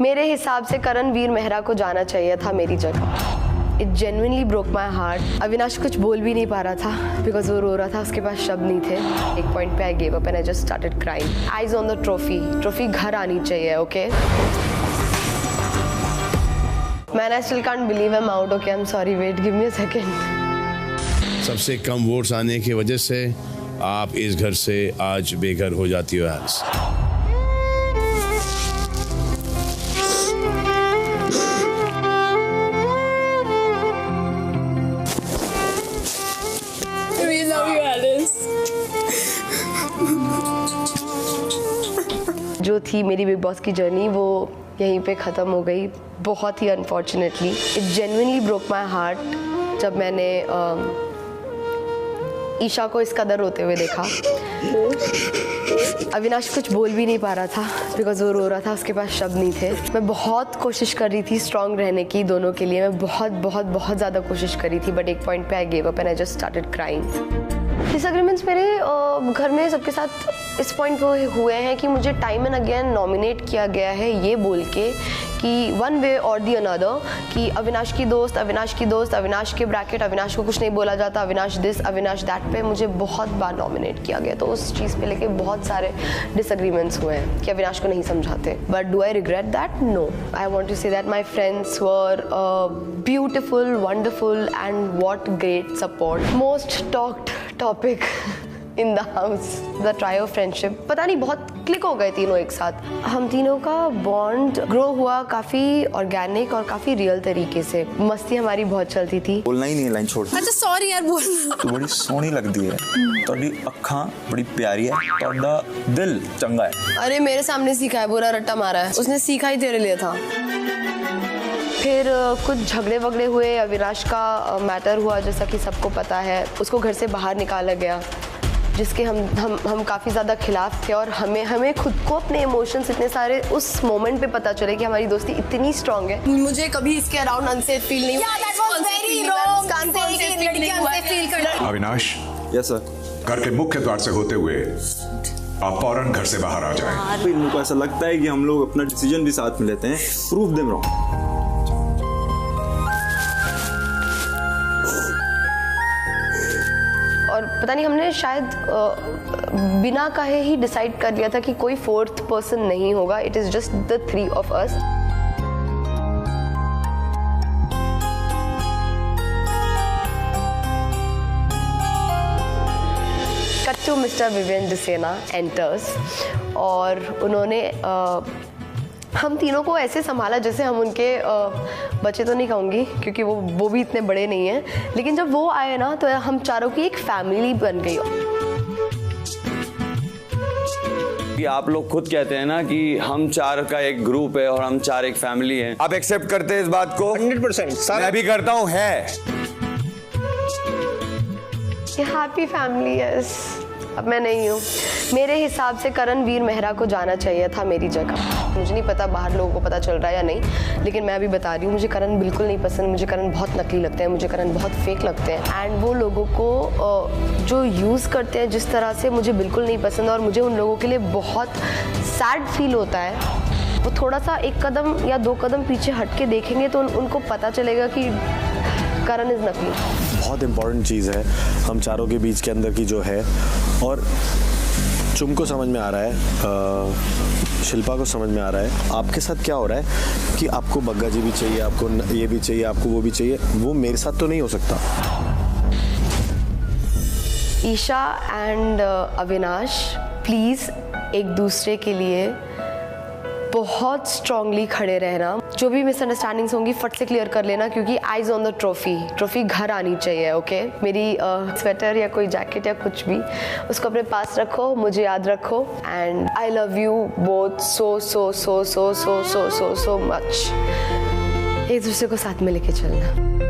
मेरे हिसाब से करणवीर मेहरा को जाना चाहिए था मेरी जगह। It genuinely broke my heart. Avinash कुछ बोल भी नहीं पा रहा था बिकॉज वो रो रहा था, उसके पास शब्द नहीं थे। एक पॉइंट पे I gave up and I just started crying. Eyes on the trophy घर आनी चाहिए, okay? Man I still can't believe I am out, okay? I am sorry, wait, give me a second. सबसे कम votes आने की वजह से आप इस घर से आज बेघर हो जाती हो। जो थी मेरी बिग बॉस की जर्नी वो यहीं पे ख़त्म हो गई, बहुत ही unfortunately. It genuinely broke my heart जब मैंने ईशा को इस कदर रोते हुए देखा। अविनाश कुछ बोल भी नहीं पा रहा था बिकॉज वो रो रहा था, उसके पास शब्द नहीं थे। मैं बहुत कोशिश कर रही थी स्ट्रॉन्ग रहने की दोनों के लिए, मैं बहुत बहुत बहुत ज़्यादा कोशिश कर रही थी, बट एक पॉइंट पे I gave up and I just started crying. Disagreements मेरे घर में सबके साथ इस पॉइंट पे हुए हैं कि मुझे टाइम एंड अगेन नॉमिनेट किया गया है ये बोल के कि वन वे और दी अनदर कि अविनाश की दोस्त, अविनाश के ब्रैकेट, अविनाश को कुछ नहीं बोला जाता, अविनाश दिस, अविनाश दैट पे मुझे बहुत बार नॉमिनेट किया गया। तो उस चीज़ पे लेके बहुत सारे डिसएग्रीमेंट्स हुए हैं कि अविनाश को नहीं समझाते। But do I regret that? No. I want to say that my friends were beautiful, wonderful and what great support. Most talked topic in the house, the trio friendship. पता नहीं, बहुत क्लिक हो गए तीनों एक साथ। हम तीनों का बॉन्ड ग्रो हुआ काफी ऑर्गेनिक और काफी रियल तरीके से। मस्ती हमारी बहुत चलती थी। बोलना ही नहीं है, लाइन छोड़। अच्छा सॉरी यार, बोलना। तू बड़ी सोहनी लगती है, तोड़ी अखां बड़ी प्यारी है, तोड़ा दिल चंगा है। अरे मेरे सामने सीखा है, बुरा रट्टा मारा है उसने, सीखा ही तेरे लिए था। फिर कुछ झगड़े वगड़े हुए, अविनाश का मैटर हुआ जैसा कि सबको पता है, उसको घर से बाहर निकाला गया, जिसके हम काफ़ी ज़्यादा खिलाफ थे। और हमें खुद को अपने इमोशंस इतने सारे उस मोमेंट पे पता चले कि हमारी दोस्ती इतनी स्ट्रांग है। मुझे कभी इसके अराउंड अनसेफ फील नहीं हुआ। Avinash, yes sir. घर के मुख्य द्वार से होते हुए आप फौरन घर से बाहर आ जाएं। इनको ऐसा लगता है कि हम लोग अपना डिसीजन भी साथ में लेते हैं। Proof them wrong. और पता नहीं, हमने शायद बिना कहे ही डिसाइड कर लिया था कि कोई फोर्थ पर्सन नहीं होगा। It is just the three of us. Cut to mister Vivian Dsena enters और उन्होंने हम तीनों को ऐसे संभाला जैसे हम उनके बच्चे तो नहीं कहूँगी क्योंकि वो भी इतने बड़े नहीं हैं, लेकिन जब वो आए ना तो हम चारों की एक फैमिली बन गई। कि आप लोग खुद कहते हैं ना कि हम चार का एक ग्रुप है और हम चार एक फैमिली हैं। आप एक्सेप्ट करते हैं इस बात को? 100%। मैं भी करता हूँ। है ये हैप्पी फैमिली है। अब मैं नहीं हूँ। मेरे हिसाब से करणवीर मेहरा को जाना चाहिए था मेरी जगह। मुझे नहीं पता बाहर लोगों को पता चल रहा है या नहीं, लेकिन मैं अभी बता रही हूँ, मुझे करण बिल्कुल नहीं पसंद। मुझे करण बहुत नकली लगते हैं, मुझे करण बहुत फेक लगते हैं। एंड वो लोगों को जो यूज़ करते हैं जिस तरह से, मुझे बिल्कुल नहीं पसंद। और मुझे उन लोगों के लिए बहुत सैड फील होता है। वो थोड़ा सा एक कदम या दो कदम पीछे हट के देखेंगे तो उनको पता चलेगा कि करण इज नकली। बहुत इम्पोर्टेंट चीज़ है हम चारों के बीच के अंदर की जो है, और तुमको समझ में आ रहा है, शिल्पा को समझ में आ रहा है आपके साथ क्या हो रहा है कि आपको बग्गा जी भी चाहिए, आपको ये भी चाहिए, आपको वो भी चाहिए। वो मेरे साथ तो नहीं हो सकता। ईशा एंड अविनाश, प्लीज़ एक दूसरे के लिए बहुत स्ट्रांगली खड़े रहना। जो भी मिसअंडरस्टैंडिंग्स होंगी फट से क्लियर कर लेना, क्योंकि आइज ऑन द ट्रॉफी घर आनी चाहिए, ओके? मेरी स्वेटर या कोई जैकेट या कुछ भी, उसको अपने पास रखो, मुझे याद रखो। And I love you both so so so so so so so so much. एक दूसरे को साथ में लेके चलना।